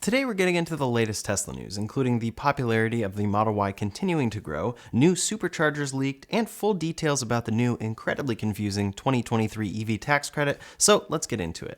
Today we're getting into the latest Tesla news, including the popularity of the Model Y continuing to grow, new Superchargers leaked, and full details about the new, incredibly confusing 2023 EV tax credit, so let's get into it.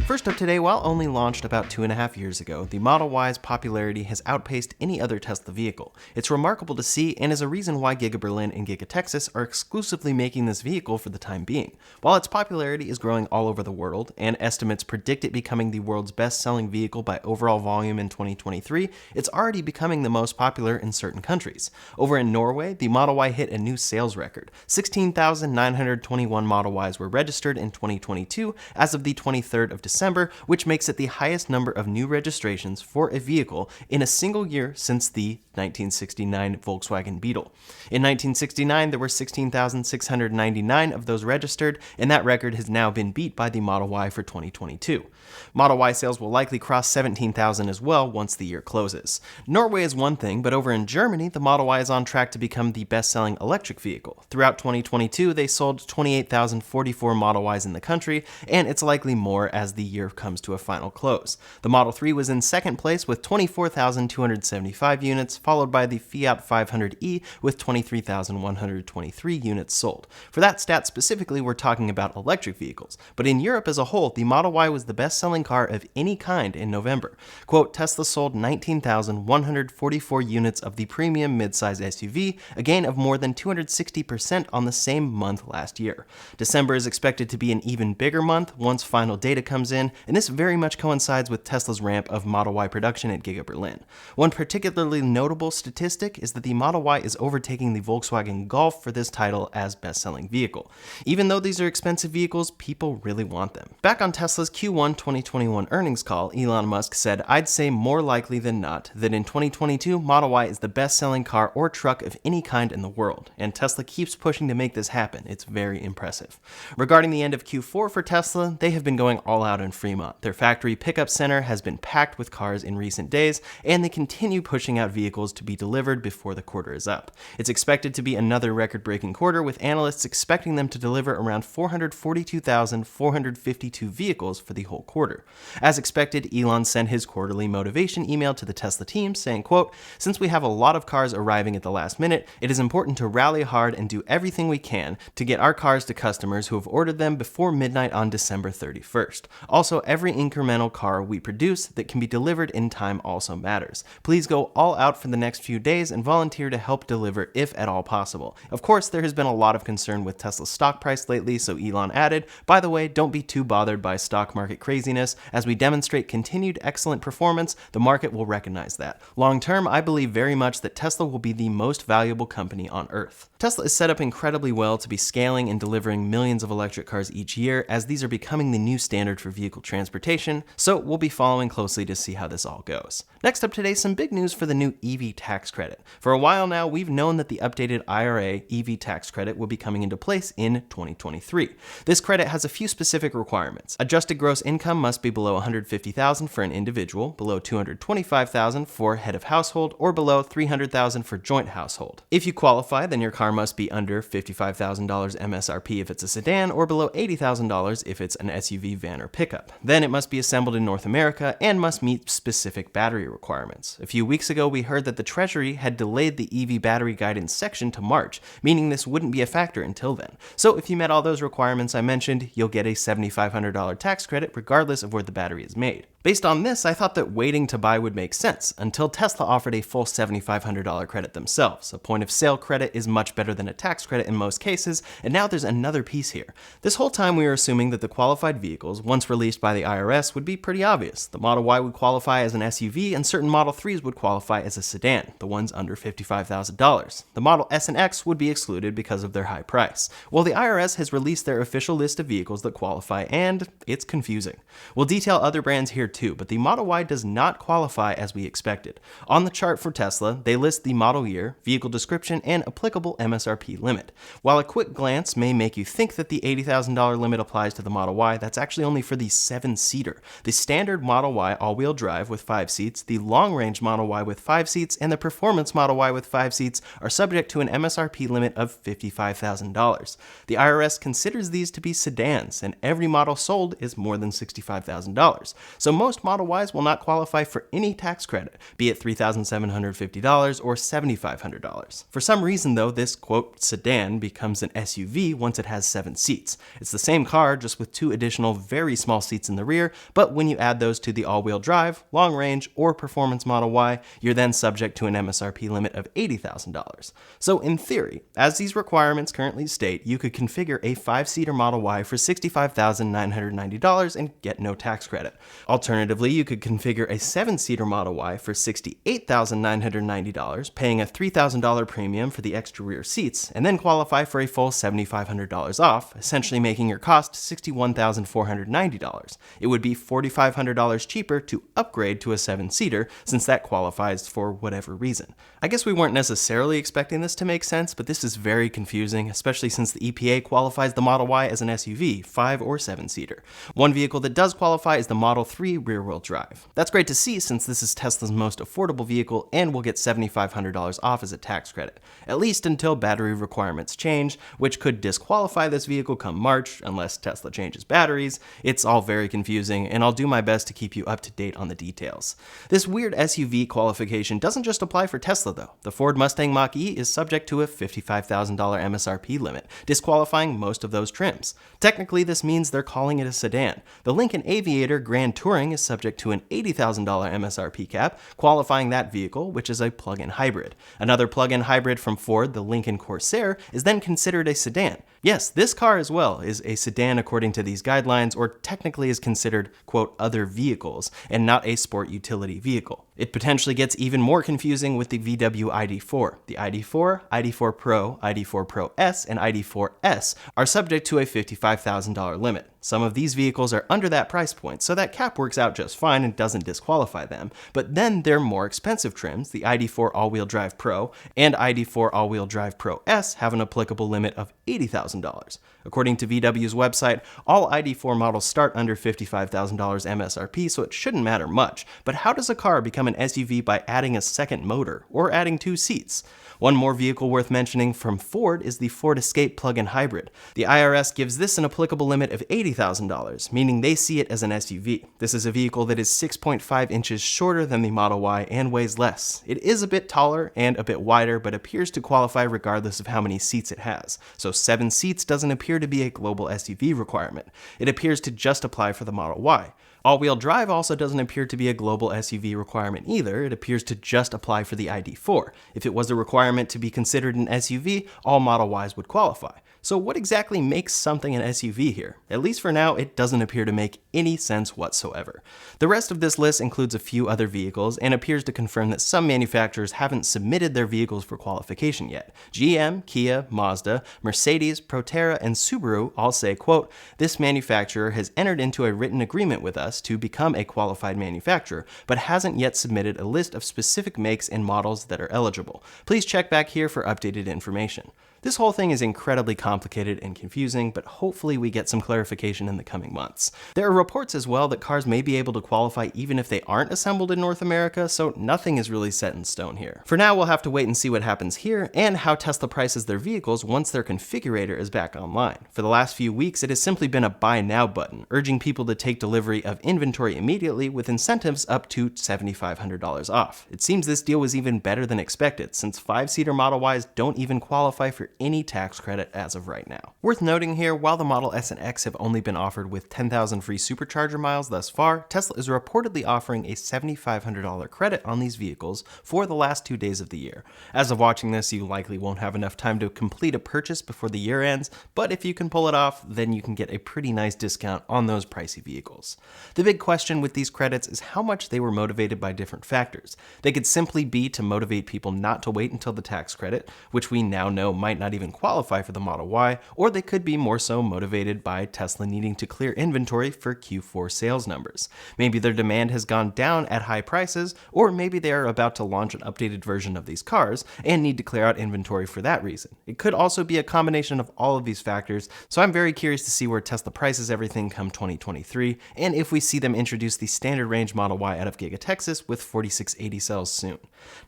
First up today, while only launched about 2.5 years ago, the Model Y's popularity has outpaced any other Tesla vehicle. It's remarkable to see and is a reason why Giga Berlin and Giga Texas are exclusively making this vehicle for the time being. While its popularity is growing all over the world, and estimates predict it becoming the world's best-selling vehicle by overall volume in 2023, it's already becoming the most popular in certain countries. Over in Norway, the Model Y hit a new sales record. 16,921 Model Ys were registered in 2022 as of the 23rd of December, which makes it the highest number of new registrations for a vehicle in a single year since the 1969 Volkswagen Beetle. In 1969, there were 16,699 of those registered, and that record has now been beat by the Model Y for 2022. Model Y sales will likely cross 17,000 as well once the year closes. Norway is one thing, but over in Germany, the Model Y is on track to become the best-selling electric vehicle. Throughout 2022, they sold 28,044 Model Ys in the country, and it's likely more as the year comes to a final close. The Model 3 was in second place with 24,275 units, followed by the Fiat 500e with 23,123 units sold. For that stat specifically, we're talking about electric vehicles, but in Europe as a whole, the Model Y was the best-selling car of any kind in November. Quote, Tesla sold 19,144 units of the premium midsize SUV, a gain of more than 260% on the same month last year. December is expected to be an even bigger month once final data comes in, and this very much coincides with Tesla's ramp of Model Y production at Giga Berlin. One particularly notable statistic is that the Model Y is overtaking the Volkswagen Golf for this title as best-selling vehicle. Even though these are expensive vehicles, people really want them. Back on Tesla's Q1 2021 earnings call, Elon Musk said, "I'd say more likely than not that in 2022, Model Y is the best-selling car or truck of any kind in the world, and Tesla keeps pushing to make this happen. It's very impressive." Regarding the end of Q4 for Tesla, they have been going all out in Fremont. Their factory pickup center has been packed with cars in recent days, and they continue pushing out vehicles to be delivered before the quarter is up. It's expected to be another record-breaking quarter, with analysts expecting them to deliver around 442,452 vehicles for the whole quarter. As expected, Elon sent his quarterly motivation email to the Tesla team saying, quote, "Since we have a lot of cars arriving at the last minute, it is important to rally hard and do everything we can to get our cars to customers who have ordered them before midnight on December 31st. Also, every incremental car we produce that can be delivered in time also matters. Please go all out for the next few days and volunteer to help deliver if at all possible." Of course, there has been a lot of concern with Tesla's stock price lately, so Elon added, "By the way, don't be too bothered by stock market craziness. As we demonstrate continued excellent performance, the market will recognize that. Long term, I believe very much that Tesla will be the most valuable company on Earth." Tesla is set up incredibly well to be scaling and delivering millions of electric cars each year, as these are becoming the new standard for vehicle transportation, so we'll be following closely to see how this all goes. Next up today, some big news for the new EV tax credit. For a while now, we've known that the updated IRA EV tax credit will be coming into place in 2023. This credit has a few specific requirements. Adjusted gross income must be below $150,000 for an individual, below $225,000 for head of household, or below $300,000 for joint household. If you qualify, then your car must be under $55,000 MSRP if it's a sedan, or below $80,000 if it's an SUV, van, or pickup. Then it must be assembled in North America and must meet specific battery requirements. A few weeks ago, we heard that the Treasury had delayed the EV battery guidance section to March, meaning this wouldn't be a factor until then. So if you met all those requirements I mentioned, you'll get a $7,500 tax credit regardless of where the battery is made. Based on this, I thought that waiting to buy would make sense, until Tesla offered a full $7,500 credit themselves. A point of sale credit is much better than a tax credit in most cases, and now there's another piece here. This whole time we were assuming that the qualified vehicles, once released by the IRS, would be pretty obvious. The Model Y would qualify as an SUV, and certain Model 3s would qualify as a sedan, the ones under $55,000. The Model S and X would be excluded because of their high price. Well, the IRS has released their official list of vehicles that qualify, and it's confusing. We'll detail other brands here too, but the Model Y does not qualify as we expected. On the chart for Tesla, they list the model year, vehicle description, and applicable MSRP limit. While a quick glance may make you think that the $80,000 limit applies to the Model Y, that's actually only for the 7-seater. The standard Model Y all-wheel drive with 5 seats, the long-range Model Y with 5 seats, and the performance Model Y with 5 seats are subject to an MSRP limit of $55,000. The IRS considers these to be sedans, and every model sold is more than $65,000. So most Model Ys will not qualify for any tax credit, be it $3,750 or $7,500. For some reason though, this quote sedan becomes an SUV once it has 7 seats. It's the same car, just with 2 additional very small seats in the rear, but when you add those to the all-wheel drive, long range, or performance Model Y, you're then subject to an MSRP limit of $80,000. So in theory, as these requirements currently state, you could configure a 5-seater Model Y for $65,990 and get no tax credit. Alternatively, you could configure a 7-seater Model Y for $68,990, paying a $3,000 premium for the extra rear seats, and then qualify for a full $7,500 off, essentially making your cost $61,490. It would be $4,500 cheaper to upgrade to a 7-seater, since that qualifies for whatever reason. I guess we weren't necessarily expecting this to make sense, but this is very confusing, especially since the EPA qualifies the Model Y as an SUV, 5 or 7-seater. One vehicle that does qualify is the Model 3 rear-wheel drive. That's great to see, since this is Tesla's most affordable vehicle and will get $7,500 off as a tax credit, at least until battery requirements change, which could disqualify this vehicle come March, unless Tesla changes batteries. It's all very confusing, and I'll do my best to keep you up to date on the details. This weird SUV qualification doesn't just apply for Tesla though. The Ford Mustang Mach-E is subject to a $55,000 MSRP limit, disqualifying most of those trims. Technically, this means they're calling it a sedan. The Lincoln Aviator Grand Touring is subject to an $80,000 MSRP cap, qualifying that vehicle, which is a plug-in hybrid. Another plug-in hybrid from Ford, the Lincoln Corsair, is then considered a sedan. Yes, this car as well is a sedan according to these guidelines, or technically is considered, quote, other vehicles, and not a sport utility vehicle. It potentially gets even more confusing with the VW ID4. The ID4, ID4 Pro, ID4 Pro S, and ID4S are subject to a $55,000 limit. Some of these vehicles are under that price point, so that cap works out just fine and doesn't disqualify them. But then there are more expensive trims. The ID4 All-Wheel Drive Pro and ID4 All-Wheel Drive Pro S have an applicable limit of $80,000. According to VW's website, all ID4 models start under $55,000 MSRP, so it shouldn't matter much. But how does a car become an SUV by adding a second motor or adding 2 seats? One more vehicle worth mentioning from Ford is the Ford Escape plug-in hybrid. The IRS gives this an applicable limit of $80,000, meaning they see it as an SUV. This is a vehicle that is 6.5 inches shorter than the Model Y and weighs less. It is a bit taller and a bit wider, but appears to qualify regardless of how many seats it has. So 7 seats doesn't appear to be a global SUV requirement. It appears to just apply for the Model Y. All-wheel drive also doesn't appear to be a global SUV requirement either. It appears to just apply for the ID4. If it was a requirement to be considered an SUV, all Model Ys would qualify. So what exactly makes something an SUV here? At least for now, it doesn't appear to make any sense whatsoever. The rest of this list includes a few other vehicles and appears to confirm that some manufacturers haven't submitted their vehicles for qualification yet. GM, Kia, Mazda, Mercedes, Proterra, and Subaru all say, quote, "This manufacturer has entered into a written agreement with us to become a qualified manufacturer, but hasn't yet submitted a list of specific makes and models that are eligible. Please check back here for updated information." This whole thing is incredibly complicated and confusing, but hopefully we get some clarification in the coming months. There are reports as well that cars may be able to qualify even if they aren't assembled in North America, so nothing is really set in stone here. For now, we'll have to wait and see what happens here and how Tesla prices their vehicles once their configurator is back online. For the last few weeks, it has simply been a buy now button, urging people to take delivery of inventory immediately with incentives up to $7,500 off. It seems this deal was even better than expected, since 5-seater Model Ys don't even qualify for any tax credit as of right now. Worth noting here, while the Model S and X have only been offered with 10,000 free Supercharger miles thus far, Tesla is reportedly offering a $7,500 credit on these vehicles for the last 2 days of the year. As of watching this, you likely won't have enough time to complete a purchase before the year ends, but if you can pull it off, then you can get a pretty nice discount on those pricey vehicles. The big question with these credits is how much they were motivated by different factors. They could simply be to motivate people not to wait until the tax credit, which we now know might not not even qualify for the Model Y, or they could be more so motivated by Tesla needing to clear inventory for Q4 sales numbers. Maybe their demand has gone down at high prices, or maybe they are about to launch an updated version of these cars and need to clear out inventory for that reason. It could also be a combination of all of these factors, so I'm very curious to see where Tesla prices everything come 2023, and if we see them introduce the standard range Model Y out of Giga Texas with 4680 cells soon.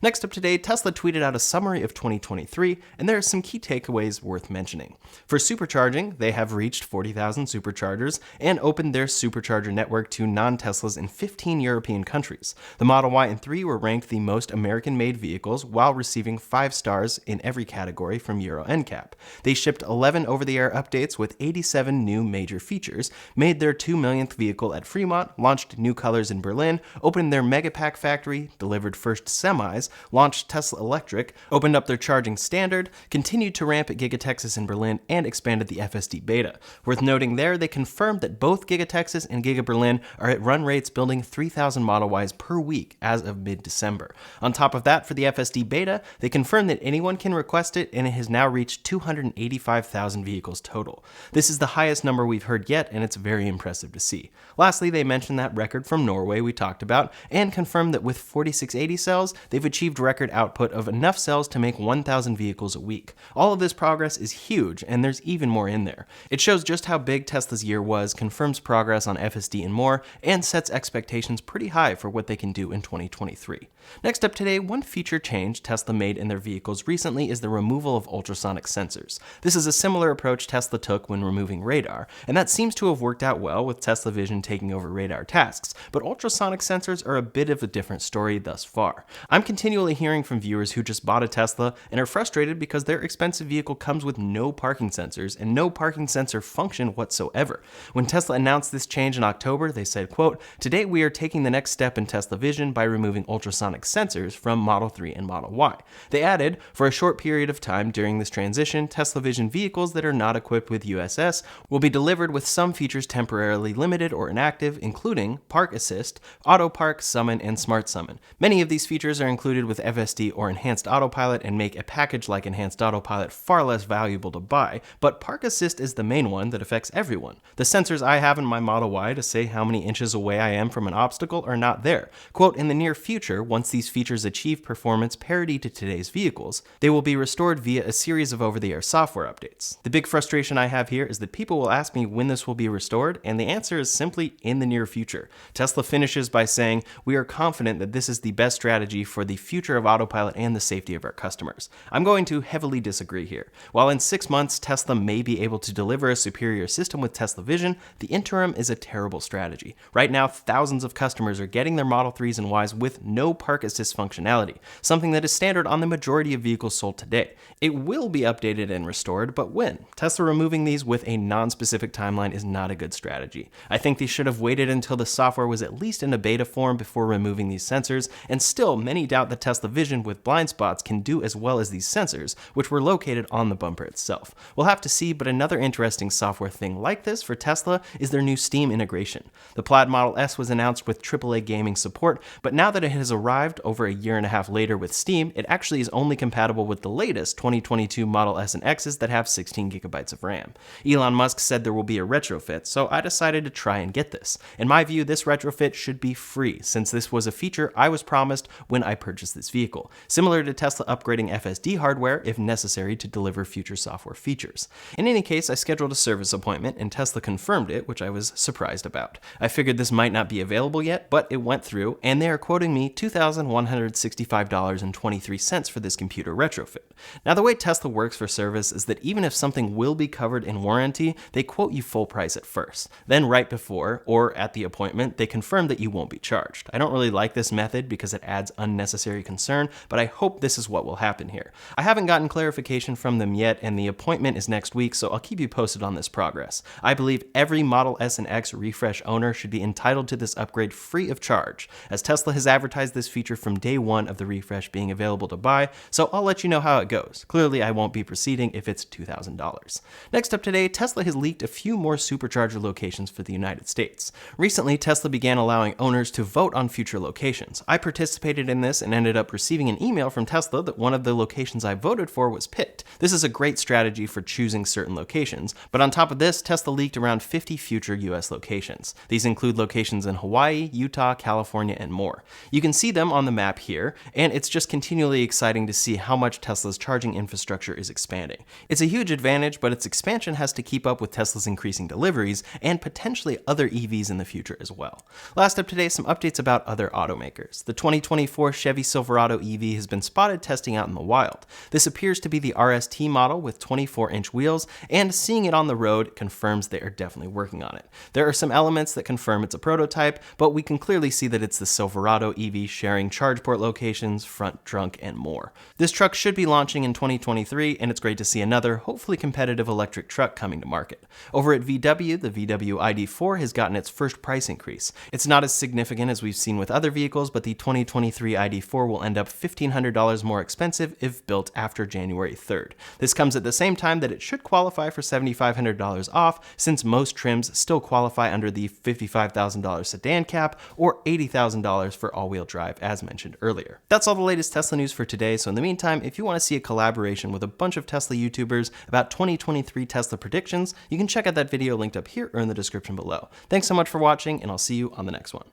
Next up today, Tesla tweeted out a summary of 2023, and there are some key takeaways worth mentioning. For supercharging, they have reached 40,000 superchargers and opened their supercharger network to non-Teslas in 15 European countries. The Model Y and 3 were ranked the most American-made vehicles while receiving 5 stars in every category from Euro NCAP. They shipped 11 over-the-air updates with 87 new major features, made their 2 millionth vehicle at Fremont, launched new colors in Berlin, opened their Megapack factory, delivered first semis, launched Tesla Electric, opened up their charging standard, continued to ramp at Giga Texas in Berlin, and expanded the FSD beta. Worth noting there, they confirmed that both Giga Texas and Giga Berlin are at run rates building 3,000 Model Ys per week as of mid-December. On top of that, for the FSD beta, they confirmed that anyone can request it, and it has now reached 285,000 vehicles total. This is the highest number we've heard yet, and it's very impressive to see. Lastly, they mentioned that record from Norway we talked about, and confirmed that with 4680 cells, they've achieved record output of enough cells to make 1,000 vehicles a week. All of this progress is huge, and there's even more in there. It shows just how big Tesla's year was, confirms progress on FSD and more, and sets expectations pretty high for what they can do in 2023. Next up today, one feature change Tesla made in their vehicles recently is the removal of ultrasonic sensors. This is a similar approach Tesla took when removing radar, and that seems to have worked out well with Tesla Vision taking over radar tasks, but ultrasonic sensors are a bit of a different story thus far. I'm continually hearing from viewers who just bought a Tesla and are frustrated because their expensive vehicle comes with no parking sensors and no parking sensor function whatsoever. When Tesla announced this change in October, they said, quote, "Today we are taking the next step in Tesla Vision by removing ultrasonic sensors from Model 3 and Model Y." They added, "For a short period of time during this transition, Tesla Vision vehicles that are not equipped with USS will be delivered with some features temporarily limited or inactive, including Park Assist, Auto Park, Summon, and Smart Summon. Many of these features are included with FSD or Enhanced Autopilot and make a package like Enhanced Autopilot far less valuable to buy, but Park Assist is the main one that affects everyone. The sensors I have in my Model Y to say how many inches away I am from an obstacle are not there. Quote, in the near future, once these features achieve performance parity to today's vehicles, they will be restored via a series of over-the-air software updates. The big frustration I have here is that people will ask me when this will be restored, and the answer is simply in the near future. Tesla finishes by saying, we are confident that this is the best strategy for the future of autopilot and the safety of our customers. I'm going to heavily disagree here. While in 6 months, Tesla may be able to deliver a superior system with Tesla Vision, the interim is a terrible strategy. Right now, thousands of customers are getting their Model 3s and Ys with no Park Assist functionality, something that is standard on the majority of vehicles sold today. It will be updated and restored, but when? Tesla removing these with a non-specific timeline is not a good strategy. I think they should have waited until the software was at least in a beta form before removing these sensors, and still many doubt that Tesla Vision with blind spots can do as well as these sensors, which were located on the bumper itself. We'll have to see, but another interesting software thing like this for Tesla is their new Steam integration. The Plaid Model S was announced with AAA gaming support, but now that it has arrived over a year and a half later with Steam, it actually is only compatible with the latest 2022 Model S and X's that have 16 gigabytes of RAM. Elon Musk said there will be a retrofit, so I decided to try and get this. In my view, this retrofit should be free, since this was a feature I was promised when I purchased this vehicle, similar to Tesla upgrading FSD hardware if necessary to deliver future software features. In any case, I scheduled a service appointment and Tesla confirmed it, which I was surprised about. I figured this might not be available yet, but it went through, and they are quoting me $2,165.23 for this computer retrofit. Now, the way Tesla works for service is that even if something will be covered in warranty, they quote you full price at first. Then right before, or at the appointment, they confirm that you won't be charged. I don't really like this method because it adds unnecessary concern, but I hope this is what will happen here. I haven't gotten clarification from them yet, and the appointment is next week, so I'll keep you posted on this progress. I believe every Model S and X refresh owner should be entitled to this upgrade free of charge, as Tesla has advertised this feature from day one of the refresh being available to buy, so I'll let you know how it goes. Clearly, I won't be proceeding if it's $2,000. Next up today, Tesla has leaked a few more Supercharger locations for the United States. Recently, Tesla began allowing owners to vote on future locations. I participated in this and ended up receiving an email from Tesla that one of the locations I voted for was picked. picked. This is a great strategy for choosing certain locations, but on top of this, Tesla leaked around 50 future US locations. These include locations in Hawaii, Utah, California, and more. You can see them on the map here, and it's just continually exciting to see how much Tesla's charging infrastructure is expanding. It's a huge advantage, but its expansion has to keep up with Tesla's increasing deliveries and potentially other EVs in the future as well. Last up today, some updates about other automakers. The 2024 Chevy Silverado EV has been spotted testing out in the wild. This appears to be the RST model with 24-inch wheels, and seeing it on the road confirms they are definitely working on it. There are some elements that confirm it's a prototype, but we can clearly see that it's the Silverado EV sharing charge port locations, front trunk, and more. This truck should be launching in 2023, and it's great to see another, hopefully competitive electric truck coming to market. Over at VW, the VW ID4 has gotten its first price increase. It's not as significant as we've seen with other vehicles, but the 2023 ID4 will end up $1,500 more expensive if built after January 3rd. This comes at the same time that it should qualify for $7,500 off, since most trims still qualify under the $55,000 sedan cap or $80,000 for all-wheel drive, as mentioned earlier. That's all the latest Tesla news for today, so in the meantime, if you want to see a collaboration with a bunch of Tesla YouTubers about 2023 Tesla predictions, you can check out that video linked up here or in the description below. Thanks so much for watching, and I'll see you on the next one.